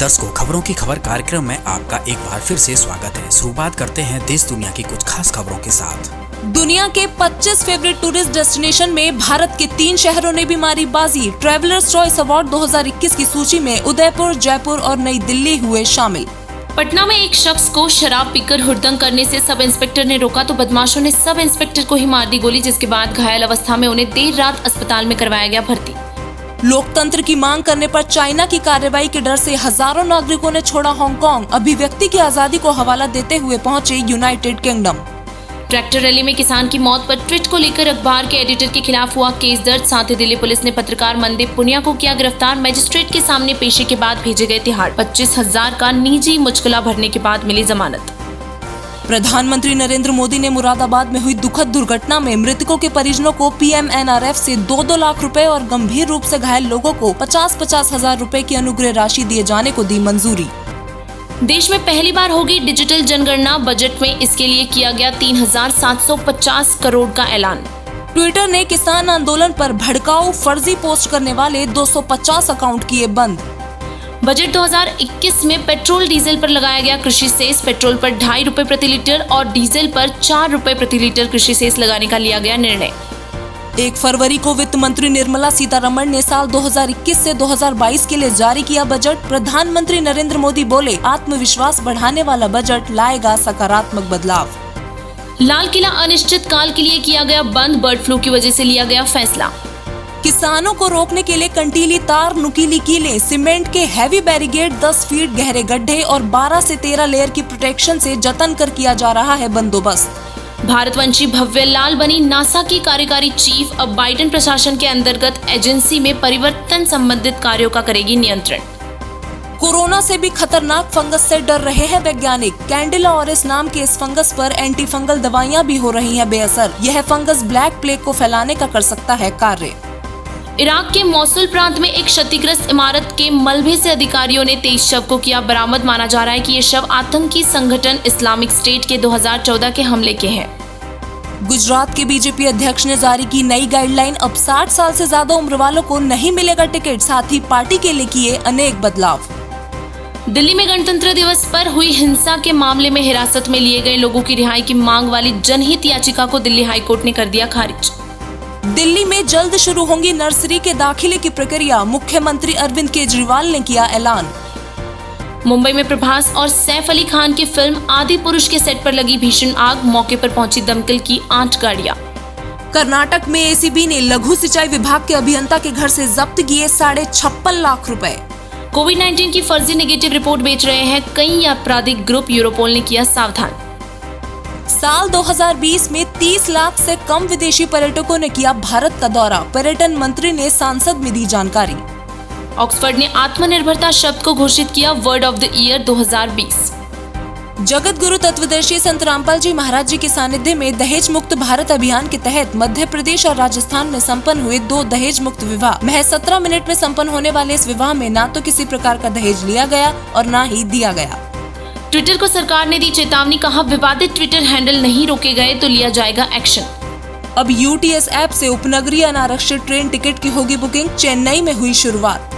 दर्शकों, खबरों की खबर कार्यक्रम में आपका एक बार फिर से स्वागत है। शुरुआत करते हैं देश दुनिया की कुछ खास खबरों के साथ। दुनिया के 25 फेवरेट टूरिस्ट डेस्टिनेशन में भारत के 3 शहरों ने भी मारी बाजी। ट्रैवलर्स चॉइस अवार्ड 2021 की सूची में उदयपुर, जयपुर और नई दिल्ली हुए शामिल। पटना में एक शख्स को शराब पीकर हुड़दंग करने से सब इंस्पेक्टर ने रोका तो बदमाशों ने सब इंस्पेक्टर को ही मार दी गोली, जिसके बाद घायल अवस्था में उन्हें देर रात अस्पताल में करवाया गया भर्ती। लोकतंत्र की मांग करने पर चाइना की कार्रवाई के डर से हजारों नागरिकों ने छोड़ा हांगकांग। अभिव्यक्ति की आजादी को हवाला देते हुए पहुंचे यूनाइटेड किंगडम। ट्रैक्टर रैली में किसान की मौत पर ट्वीट को लेकर अखबार के एडिटर के खिलाफ हुआ केस दर्ज। साथ ही दिल्ली पुलिस ने पत्रकार मनदीप पुनिया को किया गिरफ्तार। मजिस्ट्रेट के सामने पेशी के बाद भेजे गए तिहाड़। 25,000 का निजी मुचकला भरने के बाद मिली जमानत। प्रधानमंत्री नरेंद्र मोदी ने मुरादाबाद में हुई दुखद दुर्घटना में मृतकों के परिजनों को PMNRF से 2-2 लाख रुपए और गंभीर रूप से घायल लोगों को 50-50 हजार रुपए की अनुग्रह राशि दिए जाने को दी मंजूरी। देश में पहली बार होगी डिजिटल जनगणना। बजट में इसके लिए किया गया 3,750 करोड़ का ऐलान। ट्विटर ने किसान आंदोलन पर भड़काऊ फर्जी पोस्ट करने वाले 250 अकाउंट किए बंद। बजट 2021 में पेट्रोल डीजल पर लगाया गया कृषि सेस। पेट्रोल पर 2.5 रुपए प्रति लीटर और डीजल पर 4 रुपए प्रति लीटर कृषि सेस लगाने का लिया गया निर्णय। 1 फरवरी को वित्त मंत्री निर्मला सीतारमण ने साल 2021 से 2022 के लिए जारी किया बजट। प्रधानमंत्री नरेंद्र मोदी बोले, आत्मविश्वास बढ़ाने वाला बजट लाएगा सकारात्मक बदलाव। लाल किला अनिश्चित काल के लिए किया गया बंद। बर्ड फ्लू की वजह से लिया गया फैसला। किसानों को रोकने के लिए कंटीली तार, नुकीली कीलें, सीमेंट के हैवी बैरिकेड, 10 फीट गहरे गड्ढे और 12 से 13 लेयर की प्रोटेक्शन से जतन कर किया जा रहा है बंदोबस्त। भारतवंशी भव्य लाल बनी नासा की कार्यकारी चीफ। अब बाइडेन प्रशासन के अंतर्गत एजेंसी में परिवर्तन संबंधित कार्यों का करेगी नियंत्रण। कोरोना से भी खतरनाक फंगस से डर रहे हैं वैज्ञानिक। कैंडिला ऑरिस नाम के इस फंगस पर एंटी फंगल दवाइयां भी हो रही हैं बेअसर। यह फंगस ब्लैक प्लेग को फैलाने का कर सकता है कार्य। इराक के मौसुल प्रांत में एक क्षतिग्रस्त इमारत के मलबे से अधिकारियों ने 23 शव को किया बरामद। माना जा रहा है कि ये शव आतंकी संगठन इस्लामिक स्टेट के 2014 के हमले के हैं। गुजरात के बीजेपी अध्यक्ष ने जारी की नई गाइडलाइन। अब 60 साल से ज्यादा उम्र वालों को नहीं मिलेगा टिकट। साथ ही पार्टी के लिए किए अनेक बदलाव। दिल्ली में गणतंत्र दिवस पर हुई हिंसा के मामले में हिरासत में लिए गए लोगों की रिहाई की मांग वाली जनहित याचिका को दिल्ली हाईकोर्ट ने कर दिया खारिज। दिल्ली में जल्द शुरू होंगी नर्सरी के दाखिले की प्रक्रिया। मुख्यमंत्री अरविंद केजरीवाल ने किया ऐलान। मुंबई में प्रभास और सैफ अली खान की फिल्म आदि पुरुष के सेट पर लगी भीषण आग। मौके पर पहुंची दमकल की 8 गाड़ियां। कर्नाटक में ACB ने लघु सिंचाई विभाग के अभियंता के घर से जब्त किए 56.5 लाख रुपए। कोविड-19 की फर्जी नेगेटिव रिपोर्ट बेच रहे हैं कई आपराधिक ग्रुप। यूरोपोल ने किया सावधान। साल 2020 में 30 लाख से कम विदेशी पर्यटकों ने किया भारत का दौरा। पर्यटन मंत्री ने सांसद में दी जानकारी। ऑक्सफोर्ड ने आत्मनिर्भरता शब्द को घोषित किया word of the year 2020। Jagat Guru तत्वदर्शी संत रामपाल जी महाराज जी के सानिध्य में दहेज मुक्त भारत अभियान के तहत मध्य प्रदेश और राजस्थान में संपन्न हुए 2 दहेज मुक्त विवाह। महज 17 मिनट में संपन्न होने वाले इस विवाह में न तो किसी प्रकार का दहेज लिया गया और न ही दिया गया। ट्विटर को सरकार ने दी चेतावनी। कहा, विवादित ट्विटर हैंडल नहीं रोके गए तो लिया जाएगा एक्शन। अब UTS ऐप से उपनगरीय अनारक्षित ट्रेन टिकट की होगी बुकिंग। चेन्नई में हुई शुरुआत।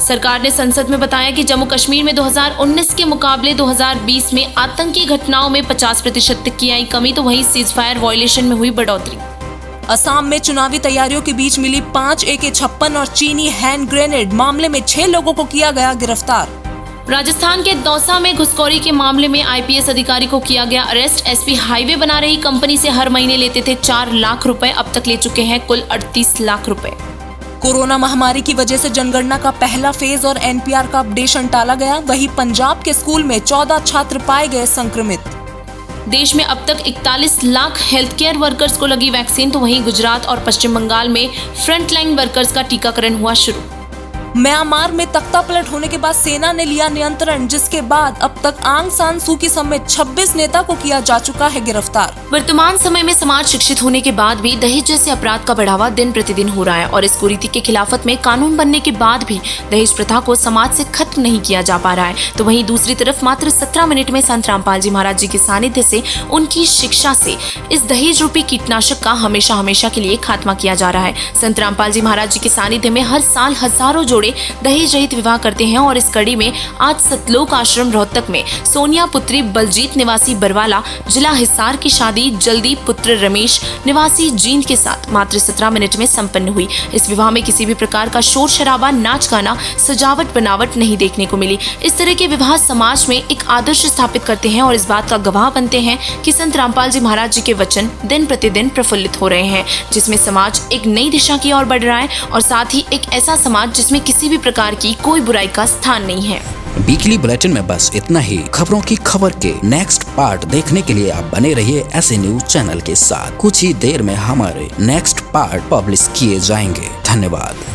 सरकार ने संसद में बताया कि जम्मू कश्मीर में 2019 के मुकाबले 2020 में आतंकी घटनाओं में 50% तक की आई कमी, तो वहीं सीजफायर वायलेशन में हुई बढ़ोतरी। असम में चुनावी तैयारियों के बीच मिली 5 AK-56 और चीनी हैंड ग्रेनेड। मामले में 6 लोगों को किया गया गिरफ्तार। राजस्थान के दौसा में घुसखोरी के मामले में IPS अधिकारी को किया गया अरेस्ट। SP हाईवे बना रही कंपनी से हर महीने लेते थे 4 लाख रुपए। अब तक ले चुके हैं कुल 38 लाख रुपए। कोरोना महामारी की वजह से जनगणना का पहला फेज और NPR का अपडेशन टाला गया। वहीं पंजाब के स्कूल में 14 छात्र पाए गए संक्रमित। देश में अब तक 41 लाख हेल्थ केयर वर्कर्स को लगी वैक्सीन, तो वहीं गुजरात और पश्चिम बंगाल में फ्रंटलाइन वर्कर्स का टीकाकरण हुआ शुरू। म्यांमार में तख्ता पलट होने के बाद सेना ने लिया नियंत्रण, जिसके बाद अब तक आंग सान सू की समेत 26 नेता को किया जा चुका है गिरफ्तार। वर्तमान समय में समाज शिक्षित होने के बाद भी दहेज जैसे अपराध का बढ़ावा दिन प्रतिदिन हो रहा है और इस कुरीति के खिलाफत में कानून बनने के बाद भी दहेज प्रथा को समाज से खत्म नहीं किया जा पा रहा है। तो वहीं दूसरी तरफ मात्र 17 मिनट में संत रामपाल जी महाराज जी के सानिध्य से, उनकी शिक्षा से इस दहेज रूपी कीटनाशक का हमेशा के लिए खात्मा किया जा रहा है। संत रामपाल जी महाराज जी के सानिध्य में हर साल हजारों जोड़े जोड़े दहेज रहित विवाह करते हैं और इस कड़ी में आज सतलोक आश्रम रोहतक में सोनिया पुत्री बलजीत निवासी बरवाला जिला हिसार की शादी जल्दी पुत्र रमेश निवासी जींद के साथ मात्र 17 मिनट में संपन्न हुई। इस विवाह में किसी भी प्रकार का शोर शराबा, नाच गाना, सजावट बनावट नहीं देखने को मिली। इस तरह के विवाह समाज में एक आदर्श स्थापित करते हैं और इस बात का गवाह बनते हैं कि संत रामपाल जी महाराज जी के वचन दिन प्रतिदिन प्रफुल्लित हो रहे हैं, जिसमें समाज एक नई दिशा की ओर बढ़ रहा है और साथ ही एक ऐसा समाज जिसमें किसी भी प्रकार की कोई बुराई का स्थान नहीं है। वीकली बुलेटिन में बस इतना ही। खबरों की खबर के नेक्स्ट पार्ट देखने के लिए आप बने रहिए ऐसे न्यूज चैनल के साथ। कुछ ही देर में हमारे नेक्स्ट पार्ट पब्लिश किए जाएंगे। धन्यवाद।